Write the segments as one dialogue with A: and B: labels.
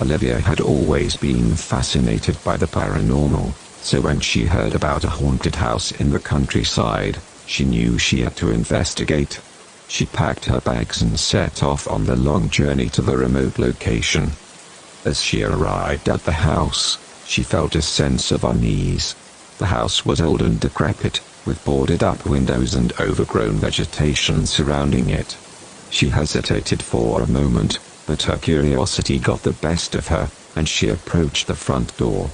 A: Olivia had always been fascinated by the paranormal, so when she heard about a haunted house in the countryside, she knew she had to investigate. She packed her bags and set off on the long journey to the remote location. As she arrived at the house, she felt a sense of unease. The house was old and decrepit, with boarded-up windows and overgrown vegetation surrounding it. She hesitated for a moment, but her curiosity got the best of her, and she approached the front door.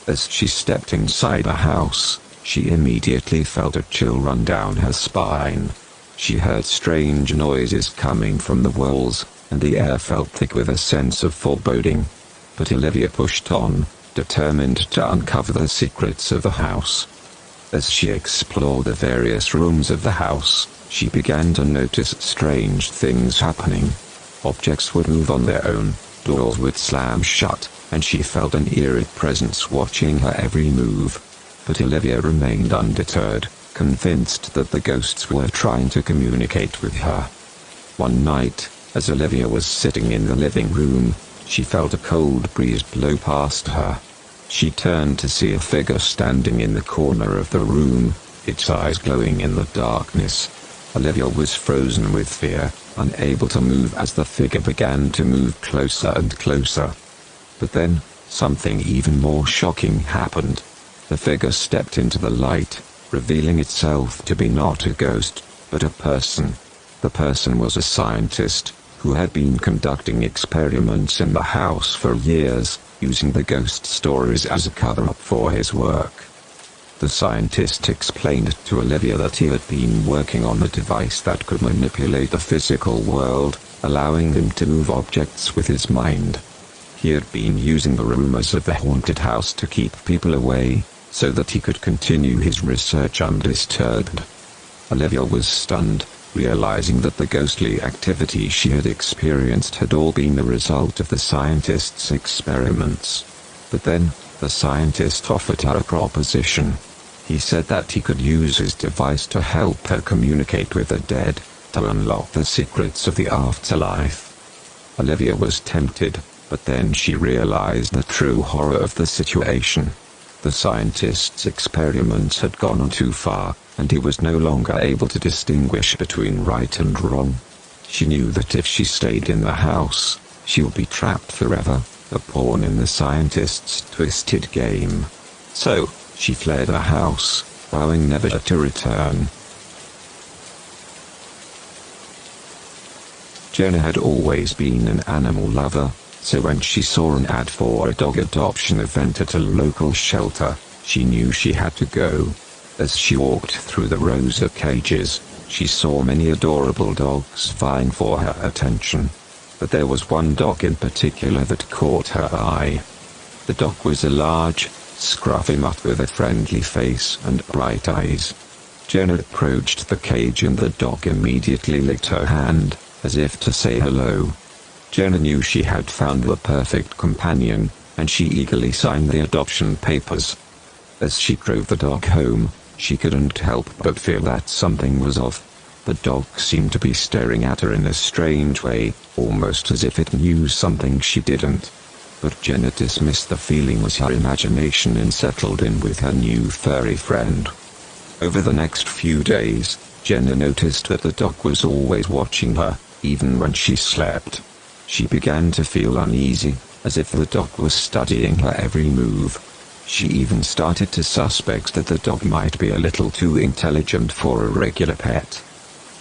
A: As she stepped inside the house, she immediately felt a chill run down her spine. She heard strange noises coming from the walls, and the air felt thick with a sense of foreboding. But Olivia pushed on, determined to uncover the secrets of the house. As she explored the various rooms of the house, she began to notice strange things happening. Objects would move on their own, doors would slam shut, and she felt an eerie presence watching her every move. But Olivia remained undeterred, convinced that the ghosts were trying to communicate with her. One night, as Olivia was sitting in the living room, she felt a cold breeze blow past her. She turned to see a figure standing in the corner of the room, its eyes glowing in the darkness. Olivia was frozen with fear, unable to move as the figure began to move closer and closer. But then, something even more shocking happened. The figure stepped into the light, revealing itself to be not a ghost, but a person. The person was a scientist, who had been conducting experiments in the house for years, using the ghost stories as a cover-up for his work. The scientist explained to Olivia that he had been working on a device that could manipulate the physical world, allowing him to move objects with his mind. He had been using the rumors of the haunted house to keep people away, so that he could continue his research undisturbed. Olivia was stunned, realizing that the ghostly activity she had experienced had all been the result of the scientist's experiments. But then, the scientist offered her a proposition. He said that he could use his device to help her communicate with the dead, to unlock the secrets of the afterlife. Olivia was tempted, but then she realized the true horror of the situation. The scientist's experiments had gone too far, and he was no longer able to distinguish between right and wrong. She knew that if she stayed in the house, she would be trapped forever, a pawn in the scientist's twisted game. So, she fled the house, vowing never to return. Jenna had always been an animal lover, so when she saw an ad for a dog adoption event at a local shelter, she knew she had to go. As she walked through the rows of cages, she saw many adorable dogs vying for her attention. But there was one dog in particular that caught her eye. The dog was a large, scruffy mutt with a friendly face and bright eyes. Jenna approached the cage and the dog immediately licked her hand, as if to say hello. Jenna knew she had found the perfect companion, and she eagerly signed the adoption papers. As she drove the dog home, she couldn't help but feel that something was off. The dog seemed to be staring at her in a strange way, almost as if it knew something she didn't. But Jenna dismissed the feeling as her imagination and settled in with her new furry friend. Over the next few days, Jenna noticed that the dog was always watching her, even when she slept. She began to feel uneasy, as if the dog was studying her every move. She even started to suspect that the dog might be a little too intelligent for a regular pet.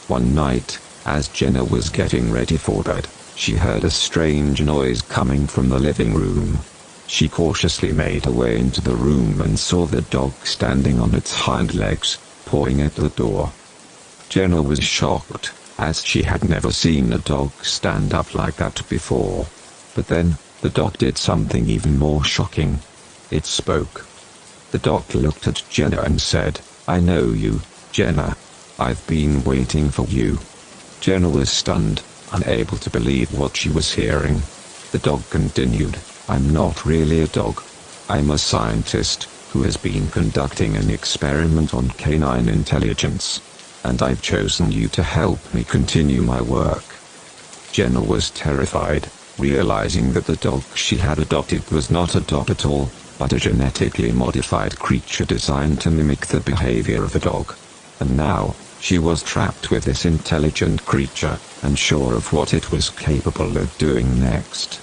A: One night, as Jenna was getting ready for bed, she heard a strange noise coming from the living room. She cautiously made her way into the room and saw the dog standing on its hind legs, pawing at the door. Jenna was shocked, as she had never seen a dog stand up like that before. But then, the dog did something even more shocking. It spoke. The dog looked at Jenna and said, "I know you, Jenna. I've been waiting for you." Jenna was stunned, unable to believe what she was hearing. The dog continued, "I'm not really a dog. I'm a scientist, who has been conducting an experiment on canine intelligence. And I've chosen you to help me continue my work." Jenna was terrified. realizing that the dog she had adopted was not a dog at all, but a genetically modified creature designed to mimic the behavior of a dog. And now, she was trapped with this intelligent creature, unsure of what it was capable of doing next.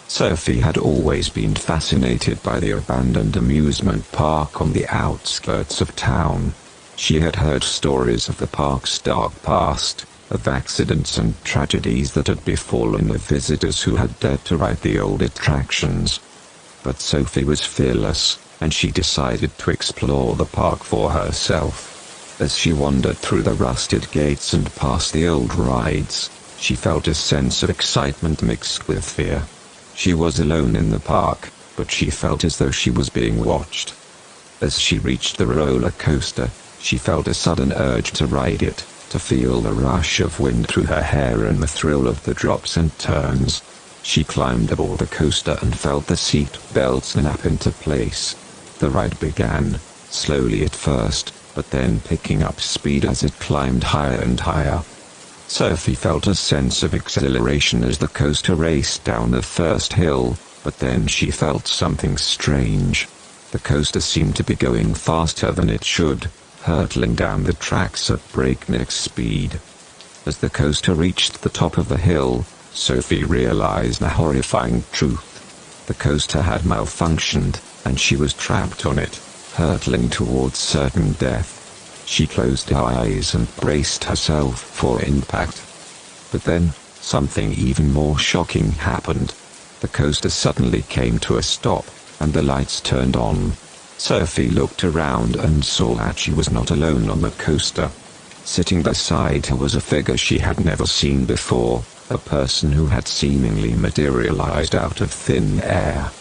A: Sophie had always been fascinated by the abandoned amusement park on the outskirts of town. She had heard stories of the park's dark past, of accidents and tragedies that had befallen the visitors who had dared to ride the old attractions. But Sophie was fearless, and she decided to explore the park for herself. As she wandered through the rusted gates and past the old rides, she felt a sense of excitement mixed with fear. She was alone in the park, but she felt as though she was being watched. As she reached the roller coaster, she felt a sudden urge to ride it, to feel the rush of wind through her hair and the thrill of the drops and turns. She climbed aboard the coaster and felt the seat belts snap into place. The ride began, slowly at first, but then picking up speed as it climbed higher and higher. Sophie felt a sense of exhilaration as the coaster raced down the first hill, but then she felt something strange. The coaster seemed to be going faster than it should, hurtling down the tracks at breakneck speed. As the coaster reached the top of the hill, Sophie realized the horrifying truth. The coaster had malfunctioned, and she was trapped on it, hurtling towards certain death. She closed her eyes and braced herself for impact. But then, something even more shocking happened. The coaster suddenly came to a stop, and the lights turned on. Sophie looked around and saw that she was not alone on the coaster. Sitting beside her was a figure she had never seen before, a person who had seemingly materialized out of thin air.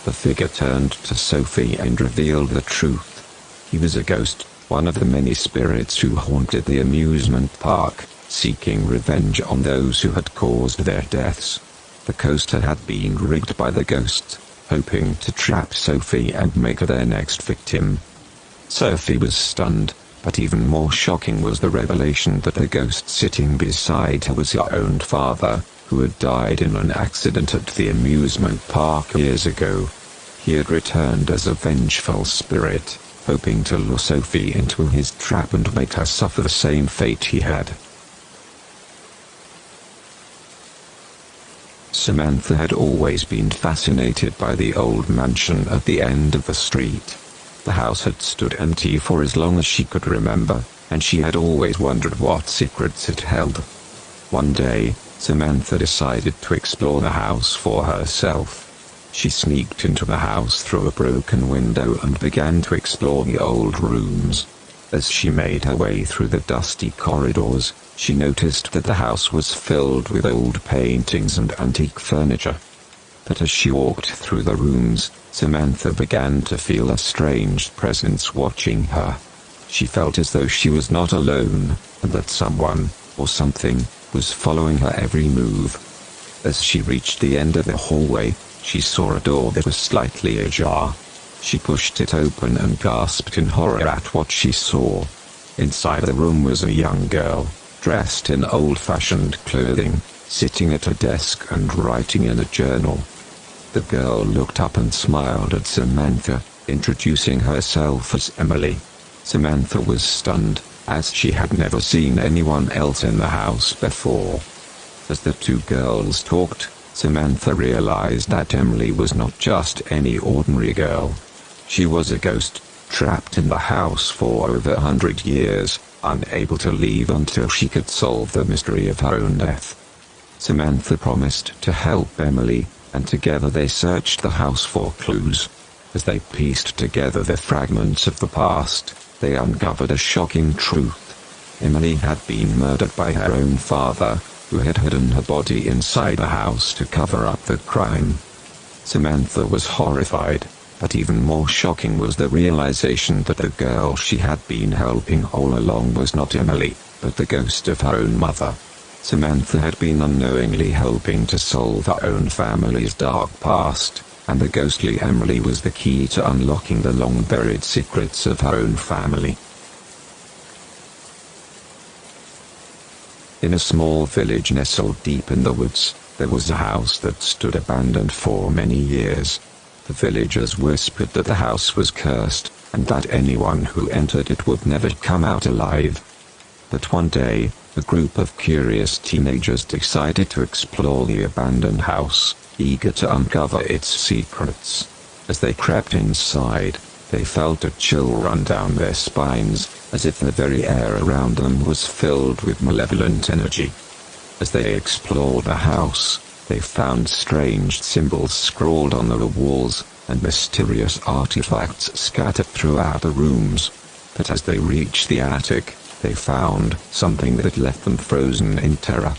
A: The figure turned to Sophie and revealed the truth. He was a ghost, one of the many spirits who haunted the amusement park, seeking revenge on those who had caused their deaths. The coaster had been rigged by the ghosts, hoping to trap Sophie and make her their next victim. Sophie was stunned, but even more shocking was the revelation that the ghost sitting beside her was her own father, who had died in an accident at the amusement park years ago. He had returned as a vengeful spirit, hoping to lure Sophie into his trap and make her suffer the same fate he had. Samantha had always been fascinated by the old mansion at the end of the street. The house had stood empty for as long as she could remember, and she had always wondered what secrets it held. One day, Samantha decided to explore the house for herself. She sneaked into the house through a broken window and began to explore the old rooms. As she made her way through the dusty corridors, she noticed that the house was filled with old paintings and antique furniture. But as she walked through the rooms, Samantha began to feel a strange presence watching her. She felt as though she was not alone, and that someone, or something, was following her every move. As she reached the end of the hallway, she saw a door that was slightly ajar. She pushed it open and gasped in horror at what she saw. Inside the room was a young girl, dressed in old-fashioned clothing, sitting at a desk and writing in a journal. The girl looked up and smiled at Samantha, introducing herself as Emily. Samantha was stunned, as she had never seen anyone else in the house before. As the two girls talked, Samantha realized that Emily was not just any ordinary girl. She was a ghost, trapped in the house for over 100 years, unable to leave until she could solve the mystery of her own death. Samantha promised to help Emily, and together they searched the house for clues. As they pieced together the fragments of the past, they uncovered a shocking truth. Emily had been murdered by her own father, who had hidden her body inside the house to cover up the crime. Samantha was horrified, but even more shocking was the realization that the girl she had been helping all along was not Emily, but the ghost of her own mother. Samantha had been unknowingly helping to solve her own family's dark past, and the ghostly Emily was the key to unlocking the long-buried secrets of her own family. In a small village nestled deep in the woods, there was a house that stood abandoned for many years. The villagers whispered that the house was cursed, and that anyone who entered it would never come out alive. But one day, a group of curious teenagers decided to explore the abandoned house, eager to uncover its secrets. As they crept inside, they felt a chill run down their spines, as if the very air around them was filled with malevolent energy. As they explored the house, they found strange symbols scrawled on the walls, and mysterious artifacts scattered throughout the rooms. But as they reached the attic, they found something that left them frozen in terror.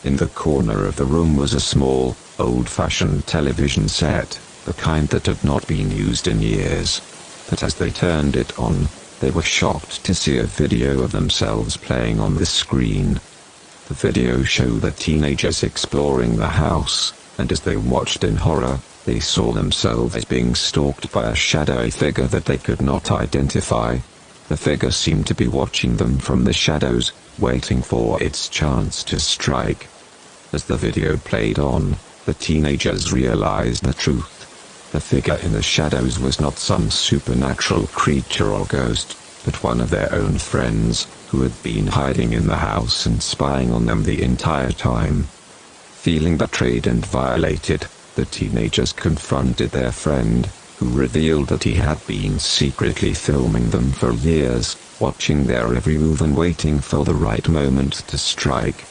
A: In the corner of the room was a small, old-fashioned television set, the kind that had not been used in years. But as they turned it on, they were shocked to see a video of themselves playing on the screen. The video showed the teenagers exploring the house, and as they watched in horror, they saw themselves as being stalked by a shadowy figure that they could not identify. The figure seemed to be watching them from the shadows, waiting for its chance to strike. As the video played on, the teenagers realized the truth. The figure in the shadows was not some supernatural creature or ghost, but one of their own friends, who had been hiding in the house and spying on them the entire time. Feeling betrayed and violated, the teenagers confronted their friend, who revealed that he had been secretly filming them for years, watching their every move and waiting for the right moment to strike.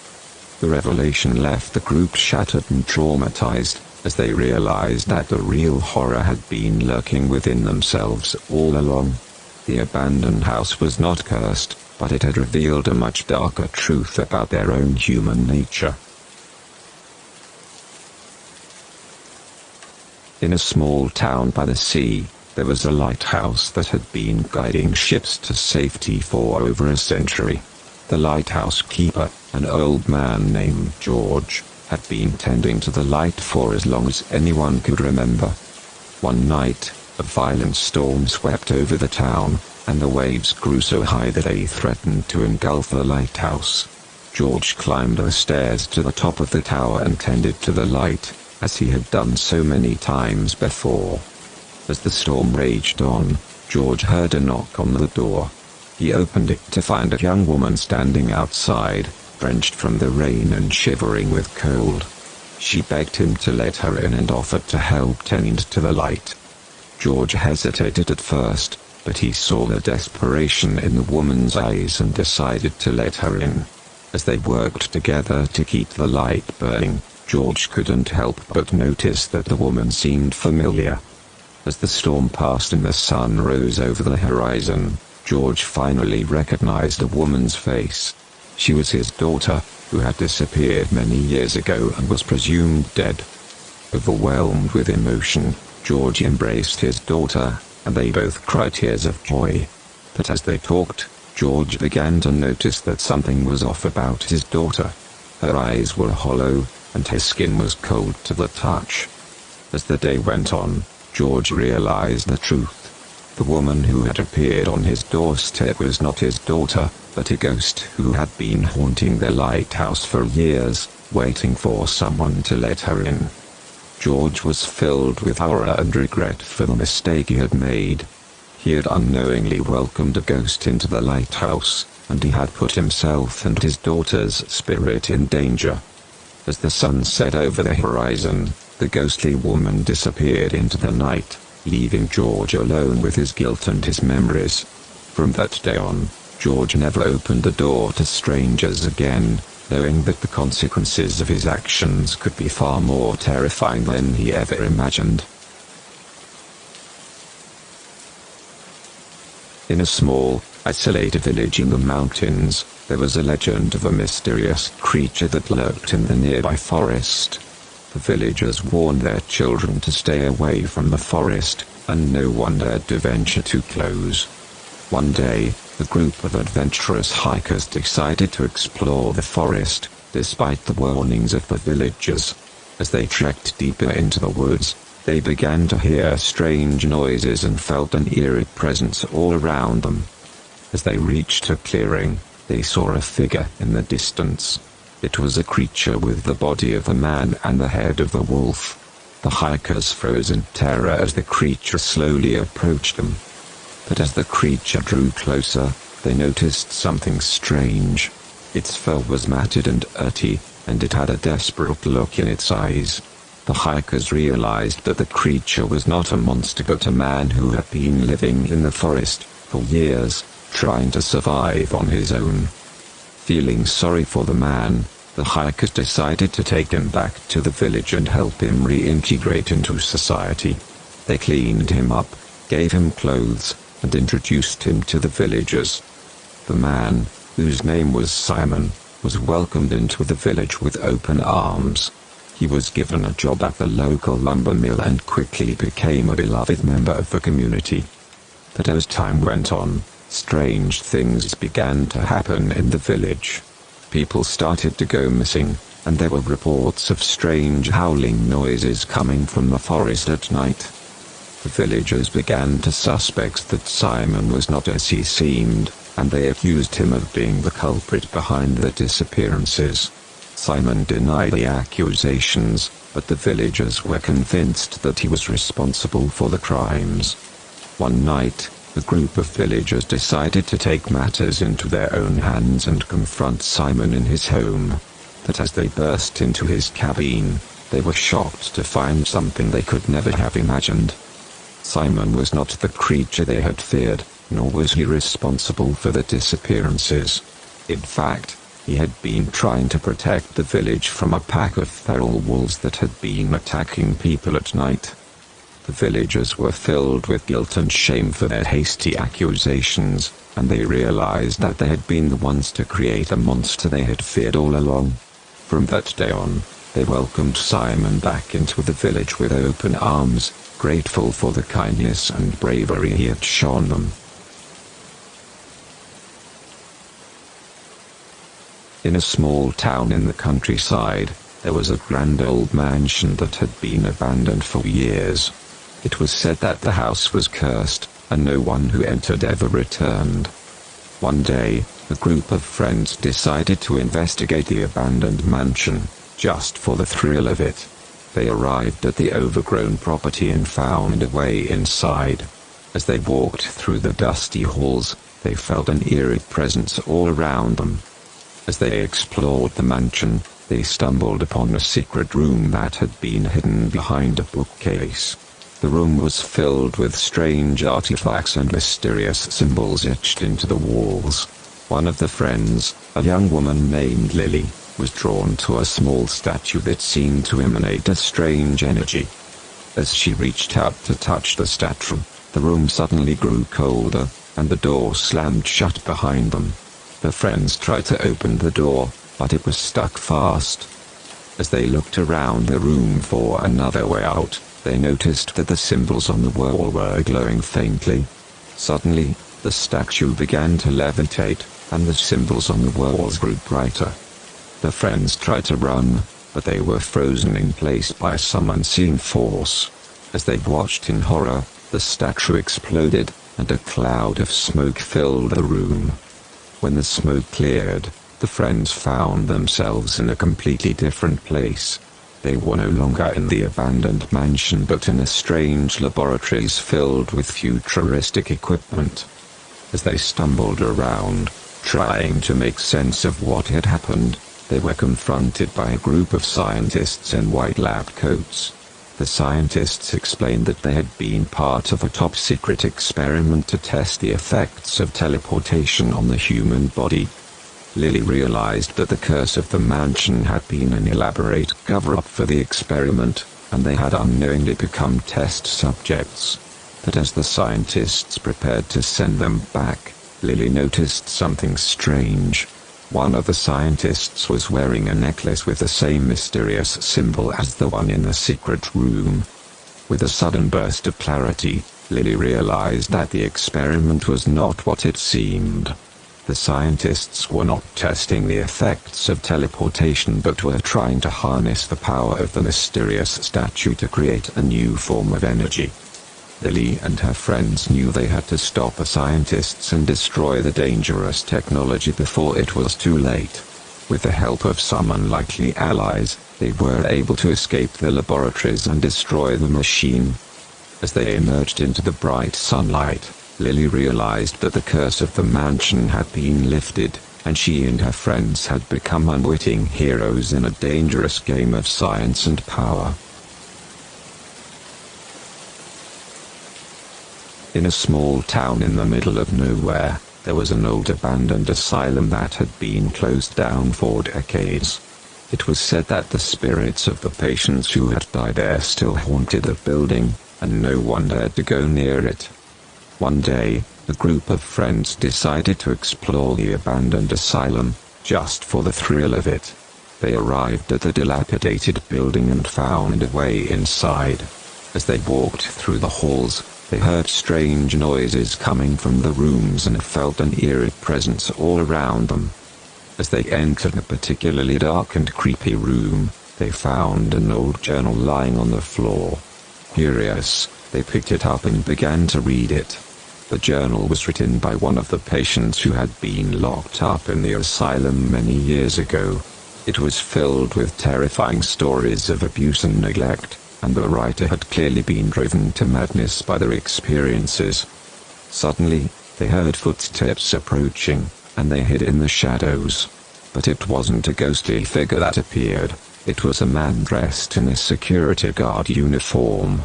A: The revelation left the group shattered and traumatized, as they realized that the real horror had been lurking within themselves all along. The abandoned house was not cursed, but it had revealed a much darker truth about their own human nature. In a small town by the sea, there was a lighthouse that had been guiding ships to safety for over a century. The lighthouse keeper, an old man named George, had been tending to the light for as long as anyone could remember. One night, a violent storm swept over the town, and the waves grew so high that they threatened to engulf the lighthouse. George climbed the stairs to the top of the tower and tended to the light, as he had done so many times before. As the storm raged on, George heard a knock on the door. He opened it to find a young woman standing outside, drenched from the rain and shivering with cold. She begged him to let her in and offered to help tend to the light. George hesitated at first, but he saw the desperation in the woman's eyes and decided to let her in. As they worked together to keep the light burning, George couldn't help but notice that the woman seemed familiar. As the storm passed and the sun rose over the horizon, George finally recognized the woman's face. She was his daughter, who had disappeared many years ago and was presumed dead. Overwhelmed with emotion, George embraced his daughter, and they both cried tears of joy. But as they talked, George began to notice that something was off about his daughter. Her eyes were hollow, and her skin was cold to the touch. As the day went on, George realized the truth. The woman who had appeared on his doorstep was not his daughter, but a ghost who had been haunting the lighthouse for years, waiting for someone to let her in. George was filled with horror and regret for the mistake he had made. He had unknowingly welcomed a ghost into the lighthouse, and he had put himself and his daughter's spirit in danger. As the sun set over the horizon, the ghostly woman disappeared into the night, leaving George alone with his guilt and his memories. From that day on, George never opened the door to strangers again, knowing that the consequences of his actions could be far more terrifying than he ever imagined. In a small, isolated village in the mountains, there was a legend of a mysterious creature that lurked in the nearby forest. The villagers warned their children to stay away from the forest, and no one dared to venture too close. One day, a group of adventurous hikers decided to explore the forest, despite the warnings of the villagers. As they trekked deeper into the woods, they began to hear strange noises and felt an eerie presence all around them. As they reached a clearing, they saw a figure in the distance. It was a creature with the body of a man and the head of the wolf. The hikers froze in terror as the creature slowly approached them. But as the creature drew closer, they noticed something strange. Its fur was matted and earthy, and it had a desperate look in its eyes. The hikers realized that the creature was not a monster but a man who had been living in the forest for years, trying to survive on his own. Feeling sorry for the man, the hikers decided to take him back to the village and help him reintegrate into society. They cleaned him up, gave him clothes, and introduced him to the villagers. The man, whose name was Simon, was welcomed into the village with open arms. He was given a job at the local lumber mill and quickly became a beloved member of the community. But as time went on, strange things began to happen in the village. People started to go missing, and there were reports of strange howling noises coming from the forest at night. The villagers began to suspect that Simon was not as he seemed, and they accused him of being the culprit behind the disappearances. Simon denied the accusations, but the villagers were convinced that he was responsible for the crimes. One night, a group of villagers decided to take matters into their own hands and confront Simon in his home. But as they burst into his cabin, they were shocked to find something they could never have imagined. Simon was not the creature they had feared, nor was he responsible for the disappearances. In fact, he had been trying to protect the village from a pack of feral wolves that had been attacking people at night. The villagers were filled with guilt and shame for their hasty accusations, and they realized that they had been the ones to create a monster they had feared all along. From that day on, they welcomed Simon back into the village with open arms, grateful for the kindness and bravery he had shown them. In a small town in the countryside, there was a grand old mansion that had been abandoned for years. It was said that the house was cursed, and no one who entered ever returned. One day, a group of friends decided to investigate the abandoned mansion, just for the thrill of it. They arrived at the overgrown property and found a way inside. As they walked through the dusty halls, they felt an eerie presence all around them. As they explored the mansion, they stumbled upon a secret room that had been hidden behind a bookcase. The room was filled with strange artifacts and mysterious symbols etched into the walls. One of the friends, a young woman named Lily, was drawn to a small statue that seemed to emanate a strange energy. As she reached out to touch the statue, the room suddenly grew colder, and the door slammed shut behind them. The friends tried to open the door, but it was stuck fast. As they looked around the room for another way out, they noticed that the symbols on the wall were glowing faintly. Suddenly, the statue began to levitate, and the symbols on the walls grew brighter. The friends tried to run, but they were frozen in place by some unseen force. As they watched in horror, the statue exploded, and a cloud of smoke filled the room. When the smoke cleared, the friends found themselves in a completely different place. They were no longer in the abandoned mansion but in a strange laboratories filled with futuristic equipment. As they stumbled around, trying to make sense of what had happened, they were confronted by a group of scientists in white lab coats. The scientists explained that they had been part of a top-secret experiment to test the effects of teleportation on the human body. Lily realized that the curse of the mansion had been an elaborate cover-up for the experiment, and they had unknowingly become test subjects. But as the scientists prepared to send them back, Lily noticed something strange. One of the scientists was wearing a necklace with the same mysterious symbol as the one in the secret room. With a sudden burst of clarity, Lily realized that the experiment was not what it seemed. The scientists were not testing the effects of teleportation but were trying to harness the power of the mysterious statue to create a new form of energy. Lily and her friends knew they had to stop the scientists and destroy the dangerous technology before it was too late. With the help of some unlikely allies, they were able to escape the laboratories and destroy the machine. As they emerged into the bright sunlight, Lily realized that the curse of the mansion had been lifted, and she and her friends had become unwitting heroes in a dangerous game of science and power. In a small town in the middle of nowhere, there was an old abandoned asylum that had been closed down for decades. It was said that the spirits of the patients who had died there still haunted the building, and no one dared to go near it. One day, a group of friends decided to explore the abandoned asylum, just for the thrill of it. They arrived at the dilapidated building and found a way inside. As they walked through the halls, they heard strange noises coming from the rooms and felt an eerie presence all around them. As they entered a particularly dark and creepy room, they found an old journal lying on the floor. Curious, they picked it up and began to read it. The journal was written by one of the patients who had been locked up in the asylum many years ago. It was filled with terrifying stories of abuse and neglect, and the writer had clearly been driven to madness by their experiences. Suddenly, they heard footsteps approaching, and they hid in the shadows. But it wasn't a ghostly figure that appeared, it was a man dressed in a security guard uniform.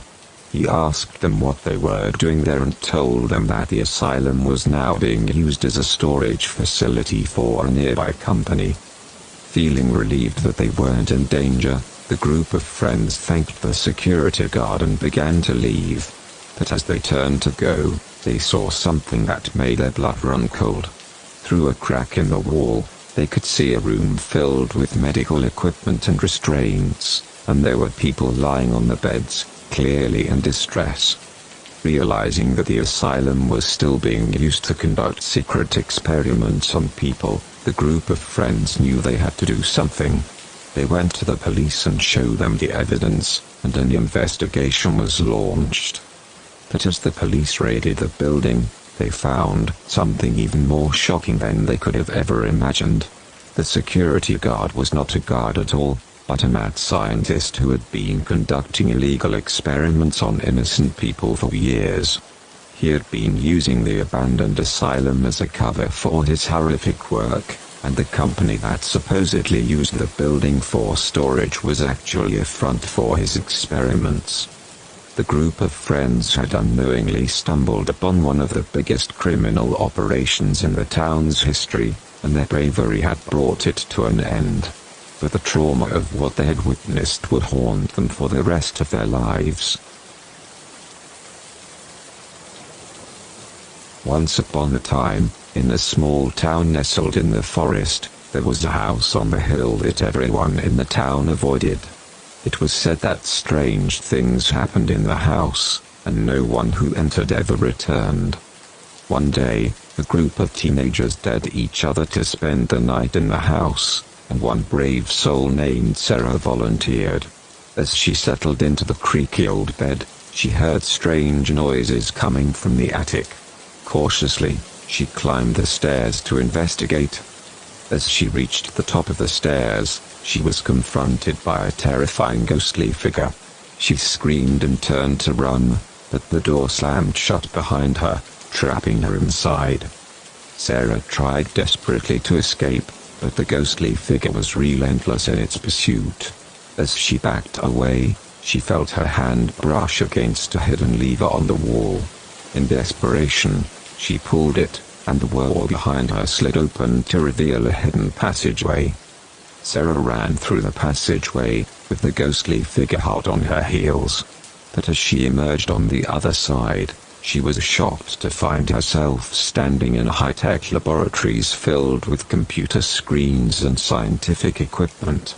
A: He asked them what they were doing there and told them that the asylum was now being used as a storage facility for a nearby company. Feeling relieved that they weren't in danger, the group of friends thanked the security guard and began to leave. But as they turned to go, they saw something that made their blood run cold. Through a crack in the wall, they could see a room filled with medical equipment and restraints, and there were people lying on the beds, clearly in distress. Realizing that the asylum was still being used to conduct secret experiments on people, the group of friends knew they had to do something. They went to the police and showed them the evidence, and an investigation was launched. But as the police raided the building, they found something even more shocking than they could have ever imagined. The security guard was not a guard at all, but a mad scientist who had been conducting illegal experiments on innocent people for years. He had been using the abandoned asylum as a cover for his horrific work, and the company that supposedly used the building for storage was actually a front for his experiments. The group of friends had unknowingly stumbled upon one of the biggest criminal operations in the town's history, and their bravery had brought it to an end. But the trauma of what they had witnessed would haunt them for the rest of their lives. Once upon a time, in a small town nestled in the forest, there was a house on the hill that everyone in the town avoided. It was said that strange things happened in the house, and no one who entered ever returned. One day, a group of teenagers dared each other to spend the night in the house, and one brave soul named Sarah volunteered. As she settled into the creaky old bed, she heard strange noises coming from the attic. Cautiously, she climbed the stairs to investigate. As she reached the top of the stairs, she was confronted by a terrifying ghostly figure. She screamed and turned to run, but the door slammed shut behind her, trapping her inside. Sarah tried desperately to escape, but the ghostly figure was relentless in its pursuit. As she backed away, she felt her hand brush against a hidden lever on the wall. In desperation, she pulled it, and the wall behind her slid open to reveal a hidden passageway. Sarah ran through the passageway, with the ghostly figure hot on her heels. But as she emerged on the other side, she was shocked to find herself standing in high-tech laboratories filled with computer screens and scientific equipment.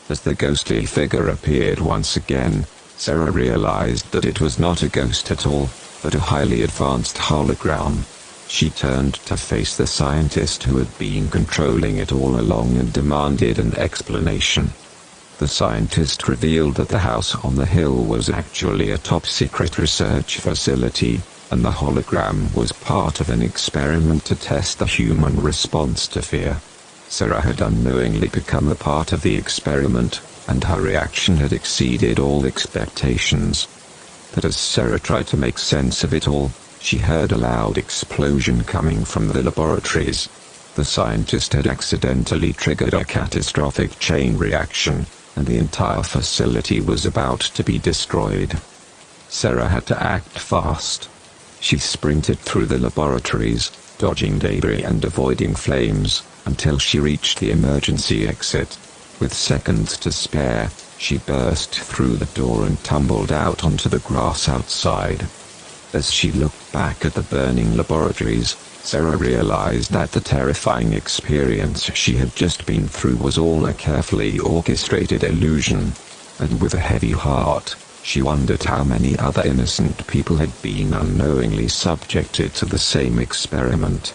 A: As the ghostly figure appeared once again, Sarah realized that it was not a ghost at all, but a highly advanced hologram. She turned to face the scientist who had been controlling it all along and demanded an explanation. The scientist revealed that the house on the hill was actually a top-secret research facility, and the hologram was part of an experiment to test the human response to fear. Sarah had unknowingly become a part of the experiment, and her reaction had exceeded all expectations. But as Sarah tried to make sense of it all, she heard a loud explosion coming from the laboratories. The scientist had accidentally triggered a catastrophic chain reaction, and the entire facility was about to be destroyed. Sarah had to act fast. She sprinted through the laboratories, dodging debris and avoiding flames, until she reached the emergency exit. With seconds to spare, she burst through the door and tumbled out onto the grass outside. As she looked back at the burning laboratories, Sarah realized that the terrifying experience she had just been through was all a carefully orchestrated illusion. And with a heavy heart, she wondered how many other innocent people had been unknowingly subjected to the same experiment.